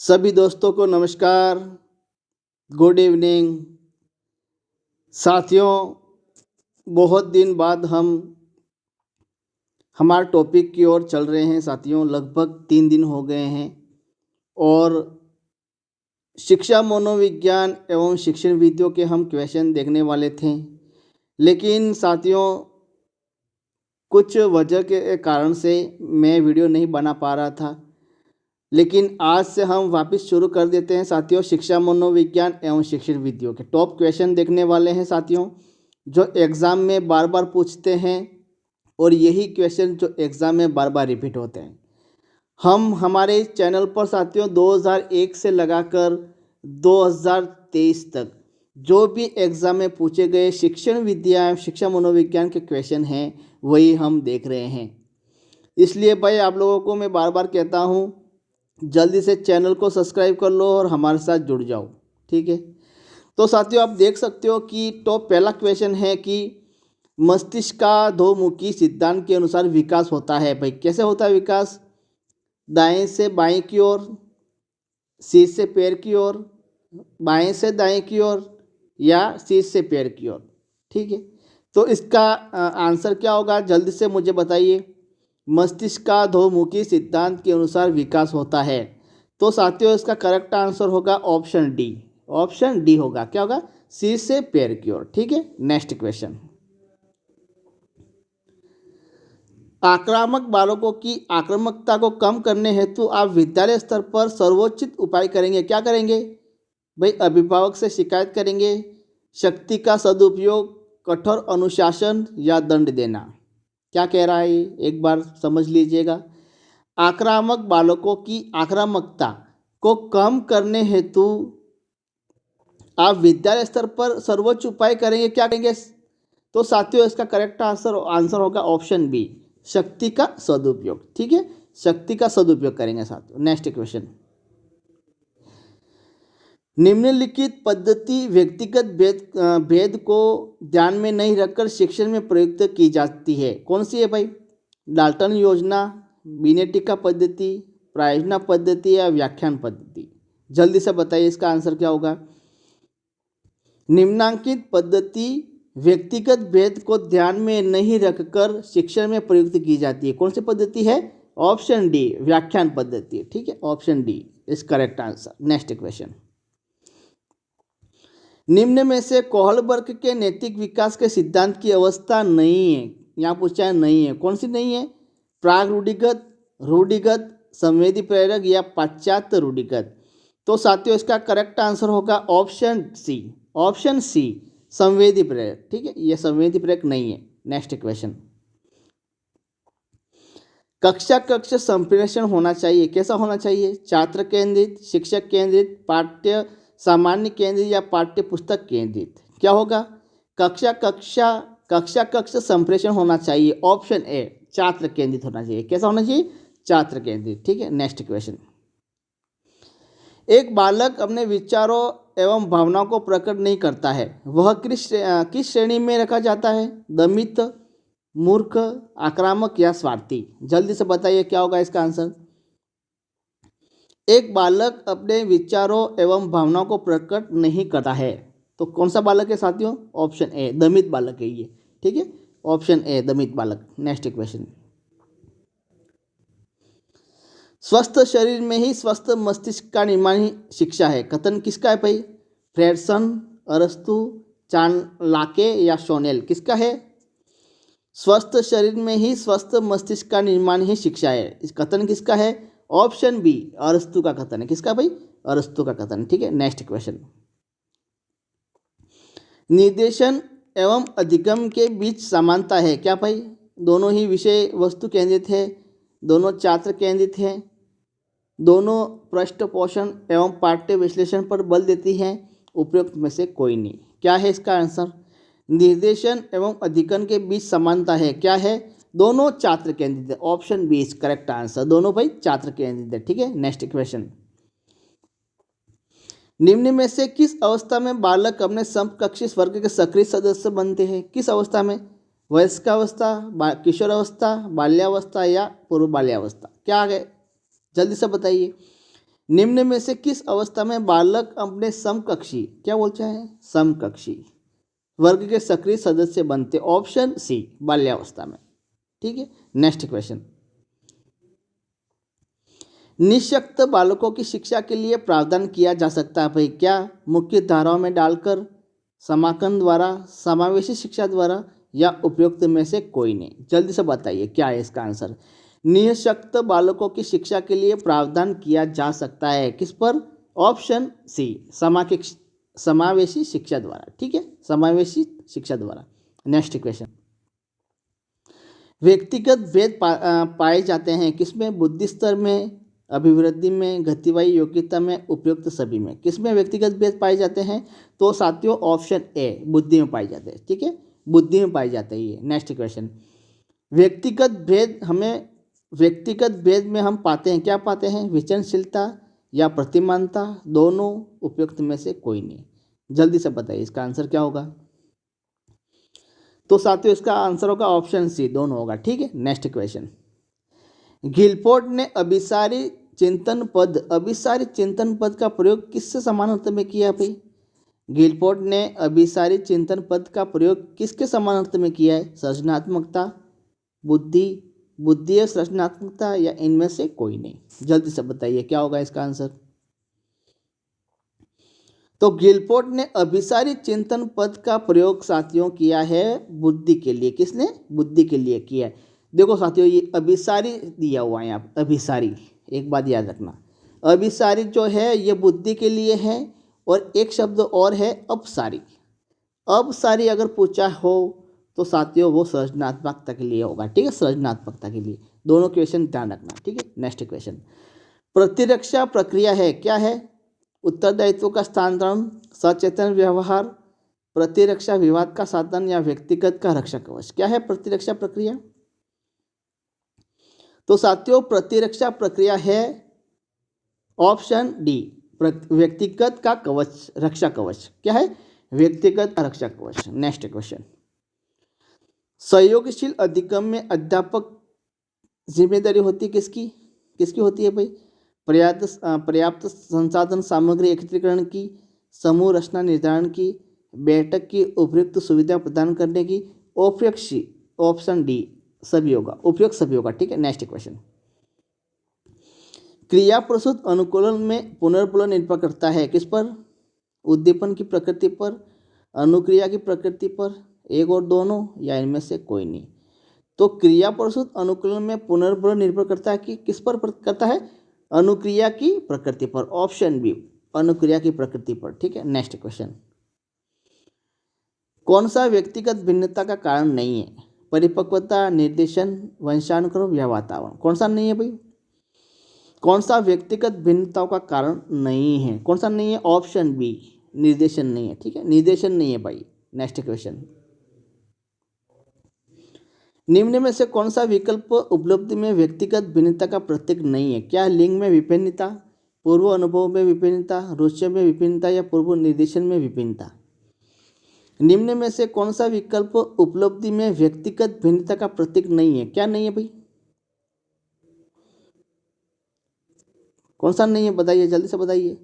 सभी दोस्तों को नमस्कार, गुड इवनिंग। साथियों, बहुत दिन बाद हम हमारे टॉपिक की ओर चल रहे हैं। साथियों, लगभग 3 दिन हो गए हैं और शिक्षा मनोविज्ञान एवं शिक्षण विधियों के हम क्वेश्चन देखने वाले थे, लेकिन साथियों कुछ वजह के कारण से मैं वीडियो नहीं बना पा रहा था। लेकिन आज से हम वापस शुरू कर देते हैं साथियों। शिक्षा मनोविज्ञान एवं शिक्षण विधियों के टॉप क्वेश्चन देखने वाले हैं साथियों, जो एग्ज़ाम में बार बार पूछते हैं और यही क्वेश्चन जो एग्ज़ाम में बार बार रिपीट होते हैं। हम हमारे चैनल पर साथियों 2001 से लगाकर 2023 तक जो भी एग्ज़ाम में पूछे गए शिक्षण विद्या शिक्षा मनोविज्ञान के क्वेश्चन हैं वही हम देख रहे हैं। इसलिए भाई आप लोगों को मैं बार बार कहता हूँ, जल्दी से चैनल को सब्सक्राइब कर लो और हमारे साथ जुड़ जाओ, ठीक है। तो साथियों आप देख सकते हो कि टॉप पहला क्वेश्चन है कि मस्तिष्क का दो-मुखी सिद्धांत के अनुसार विकास होता है। भाई कैसे होता है विकास? दाएं से बाएं की ओर, सिर से पैर की ओर, बाएं से दाएं की ओर या सिर से पैर की ओर, ठीक है। तो इसका आंसर क्या होगा, जल्दी से मुझे बताइए। मस्तिष्क का दो-मुखी सिद्धांत के अनुसार विकास होता है। तो साथियों इसका करेक्ट आंसर होगा ऑप्शन डी। ऑप्शन डी होगा, क्या होगा? सिर से पैर की ओर, ठीक है। नेक्स्ट क्वेश्चन, आक्रामक बालकों की आक्रामकता को कम करने हेतु आप विद्यालय स्तर पर सर्वोचित उपाय करेंगे। क्या करेंगे भाई? अभिभावक से शिकायत करेंगे, शक्ति का सदुपयोग, कठोर अनुशासन या दंड देना। क्या कह रहा है ये? एक बार समझ लीजिएगा। आक्रामक बालकों की आक्रामकता को कम करने हेतु आप विद्यालय स्तर पर सर्वोच्च उपाय करेंगे। क्या करेंगे? तो साथियों इसका करेक्ट आंसर होगा ऑप्शन बी, शक्ति का सदुपयोग, ठीक है। शक्ति का सदुपयोग करेंगे साथियों। नेक्स्ट क्वेश्चन, निम्नलिखित पद्धति व्यक्तिगत भेद को ध्यान में नहीं रखकर शिक्षण में प्रयुक्त की जाती है। कौन सी है भाई? डाल्टन योजना, बिनेटी का पद्धति, प्रायोजना पद्धति या व्याख्यान पद्धति? जल्दी से बताइए इसका आंसर क्या होगा। निम्नांकित पद्धति व्यक्तिगत भेद को ध्यान में नहीं रखकर शिक्षण में प्रयुक्त की जाती है। कौन सी पद्धति है? ऑप्शन डी, व्याख्यान पद्धति, ठीक है। Option D is correct answer. Next question, निम्न में से कोहलबर्ग के नैतिक विकास के सिद्धांत की अवस्था नहीं है। यहाँ पूछा है नहीं है, कौन सी नहीं है? प्राग रूढ़िगत, रूढ़िगत, संवेदी प्रेरक या पाश्चात्य रूढ़िगत? तो साथियों इसका करेक्ट आंसर होगा ऑप्शन सी। ऑप्शन सी, संवेदी प्रेरक, ठीक है। ये संवेदी प्रेरक नहीं है। नेक्स्ट क्वेश्चन, कक्षा संप्रेषण होना चाहिए। कैसा होना चाहिए? छात्र केंद्रित, शिक्षक केंद्रित, पाठ्य सामान्य केंद्रित या पाठ्य पुस्तक केंद्रित? क्या होगा? कक्षा संप्रेषण होना चाहिए। ऑप्शन ए, छात्र केंद्रित होना चाहिए। कैसा होना चाहिए? छात्र केंद्रित, ठीक है। नेक्स्ट क्वेश्चन, एक बालक अपने विचारों एवं भावनाओं को प्रकट नहीं करता है, वह किस श्रेणी में रखा जाता है? दमित, मूर्ख, आक्रामक या स्वार्थी? जल्दी से बताइए क्या होगा इसका आंसर। एक बालक अपने विचारों एवं भावनाओं को प्रकट नहीं करता है, तो कौन सा बालक है साथियों? ऑप्शन ए, दमित बालक है ये, ठीक है। ऑप्शन ए, दमित बालक। नेक्स्ट क्वेश्चन, स्वस्थ शरीर में ही स्वस्थ मस्तिष्क का निर्माण ही शिक्षा है। कथन किसका है भाई? फ्रेडसन, अरस्तु, चाणलाके या शोनेल? किसका है? स्वस्थ शरीर में ही स्वस्थ मस्तिष्क का निर्माण ही शिक्षा है। इस कथन किसका है? ऑप्शन बी, अरस्तु का कथन है। किसका भाई? अरस्तु का कथन, ठीक है। नेक्स्ट क्वेश्चन, निर्देशन एवं अधिगम के बीच समानता है। क्या भाई? दोनों ही विषय वस्तु केंद्रित है, दोनों छात्र केंद्रित हैं, दोनों पृष्ठ पोषण एवं पाठ्य विश्लेषण पर बल देती हैं, उपयुक्त में से कोई नहीं। क्या है इसका आंसर? निर्देशन एवं अधिगम के बीच समानता है। क्या है? दोनों छात्र केंद्रित है। Option B is correct answer. दोनों भाई छात्र केंद्रित है, ठीक है। नेक्स्ट क्वेश्चन, निम्न में से किस अवस्था में बालक अपने समकक्षी वर्ग के सक्रिय सदस्य बनते हैं? किस अवस्था में? वयस्कावस्था, किशोर अवस्था, बाल्यावस्था या पूर्व बाल्यावस्था? क्या आ गए? जल्दी से बताइए। निम्न में से किस अवस्था में बालक अपने समकक्षी, क्या बोलते हैं, समकक्षी वर्ग के सक्रिय सदस्य बनते? ऑप्शन सी, बाल्यावस्था में। ठीक है, नेक्स्ट क्वेश्चन। निःशक्त बालकों की शिक्षा के लिए प्रावधान किया जा सकता है भाई, क्या? मुख्य धाराओं में डालकर, समाकलन द्वारा, समावेशी शिक्षा द्वारा, या उपयुक्त में से कोई नहीं। जल्दी से बताइए क्या है इसका आंसर। निःशक्त बालकों की शिक्षा के लिए प्रावधान किया जा सकता है किस पर? ऑप्शन सी, समावेशी शिक्षा द्वारा। ठीक है, समावेशी शिक्षा द्वारा। Next question. व्यक्तिगत भेद पाए जाते हैं किसमें? बुद्धि स्तर में, अभिवृद्धि में, गतिवाही योग्यता में, उपयुक्त सभी में। किसमें व्यक्तिगत भेद पाए जाते हैं? तो साथियों ऑप्शन ए, बुद्धि में पाए जाते हैं। ठीक है, बुद्धि में पाए जाते हैं ये। Next question. व्यक्तिगत भेद में हम पाते हैं, क्या पाते हैं? विचरणशीलता या प्रतिमानता, दोनों, उपयुक्त में से कोई नहीं। जल्दी से बताइए इसका आंसर क्या होगा। तो साथियों इसका आंसर होगा ऑप्शन सी, दोनों होगा। ठीक है, नेक्स्ट क्वेश्चन। गिलपोर्ट ने अभिसारी चिंतन पद का प्रयोग किससे समान अर्थ में किया भाई? गिलपोर्ट ने अभिसारी चिंतन पद का प्रयोग किसके समान अर्थ में किया है? सृजनात्मकता, बुद्धि या सृजनात्मकता, या इनमें से कोई नहीं। जल्दी से बताइए क्या होगा इसका आंसर। तो गिलपोर्ट ने अभिसारी चिंतन पद का प्रयोग साथियों किया है बुद्धि के लिए। किसने? बुद्धि के लिए किया है। देखो साथियों ये अभिसारी दिया हुआ है यहाँ पे, अभिसारी, एक बात याद रखना, अभिसारी जो है ये बुद्धि के लिए है, और एक शब्द और है अपसारी। अपसारी अगर पूछा हो तो साथियों वो सृजनात्मकता के लिए होगा। ठीक है, सृजनात्मकता के लिए। दोनों क्वेश्चन ध्यान रखना। ठीक है, नेक्स्ट क्वेश्चन। प्रतिरक्षा प्रक्रिया है, क्या है? उत्तरदायित्व का स्थानांतरण, सचेतन व्यवहार, प्रतिरक्षा विवाद का साधन, या व्यक्तिगत का रक्षा कवच। क्या है प्रतिरक्षा प्रक्रिया? तो साथियों प्रतिरक्षा प्रक्रिया है ऑप्शन डी, व्यक्तिगत का कवच, रक्षा कवच। क्या है? व्यक्तिगत का रक्षा कवच। Next question. सहयोगशील अधिगम में अध्यापक जिम्मेदारी होती है किसकी होती है भाई? पर्याप्त संसाधन सामग्री एकत्रीकरण की, समूह रचना निर्धारण की, बैठक की उपयुक्त सुविधा प्रदान करने की, ऑप्शन डी सभी होगा, उपयुक्त सभी होगा। ठीक है, नेक्स्ट क्वेश्चन। क्रिया प्रस्तुत अनुकूलन में पुनर्बल निर्भर करता है किस पर? उद्दीपन की प्रकृति पर, अनुक्रिया की प्रकृति पर, एक और दोनों, या इनमें से कोई नहीं। तो क्रिया प्रस्तुत अनुकूलन में पुनर्बल निर्भर करता है कि किस पर करता है? अनुक्रिया की प्रकृति पर। ऑप्शन बी, अनुक्रिया की प्रकृति पर। ठीक है, नेक्स्ट क्वेश्चन। कौन सा व्यक्तिगत भिन्नता का कारण नहीं है? परिपक्वता, निर्देशन, वंशानुक्रम, या वातावरण। कौन सा नहीं है भाई? कौन सा व्यक्तिगत भिन्नताओं का कारण नहीं है? कौन सा नहीं है? ऑप्शन बी, निर्देशन नहीं है। ठीक है, निर्देशन नहीं है भाई। Next question. निम्न में से कौन सा विकल्प उपलब्धि में व्यक्तिगत भिन्नता का प्रतीक नहीं है? क्या? लिंग में विभिन्नता, पूर्व अनुभव में विभिन्नता, रुचि में विभिन्नता, या पूर्व निर्देशन में विभिन्नता। निम्न में से कौन सा विकल्प उपलब्धि में व्यक्तिगत भिन्नता का प्रतीक नहीं है? क्या नहीं है भाई? कौन सा नहीं है बताइए, जल्दी से बताइए।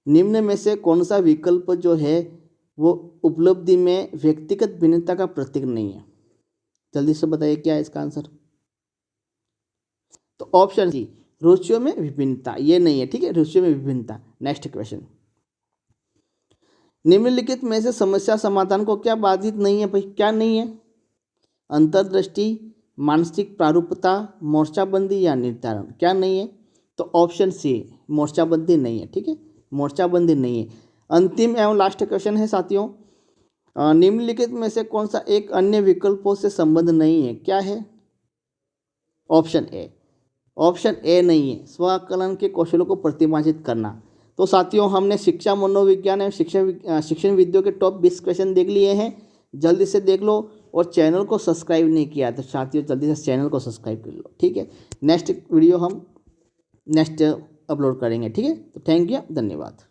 निम्न में से कौन सा विकल्प जो है वो उपलब्धि में व्यक्तिगत भिन्नता का प्रतीक नहीं है? जल्दी से बताइए क्या है इसका आंसर। तो ऑप्शन सी, रुचियों में विभिन्नता, ये नहीं है। ठीक है, रुचियों में विभिन्नता। Next question. निम्नलिखित में से समस्या समाधान को क्या बाधित नहीं है भाई? क्या नहीं है? अंतर्दृष्टि, मानसिक प्रारूपता, मोर्चाबंदी, या निर्धारण। क्या नहीं है? तो ऑप्शन सी, मोर्चाबंदी नहीं है। ठीक है, मोर्चाबंदी नहीं है। अंतिम एवं लास्ट क्वेश्चन है साथियों। निम्नलिखित में से कौन सा एक अन्य विकल्पों से संबंध नहीं है? क्या है? ऑप्शन ए, ऑप्शन ए नहीं है, स्वाकलन के कौशलों को प्रतिमाजित करना। तो साथियों हमने शिक्षा मनोविज्ञान एवं शिक्षण विद्या के टॉप 20 क्वेश्चन देख लिए हैं। जल्दी से देख लो, और चैनल को सब्सक्राइब नहीं किया तो साथियों जल्दी से चैनल को सब्सक्राइब कर लो। ठीक है, नेक्स्ट वीडियो हम नेक्स्ट अपलोड करेंगे। ठीक है, तो थैंक यू, धन्यवाद।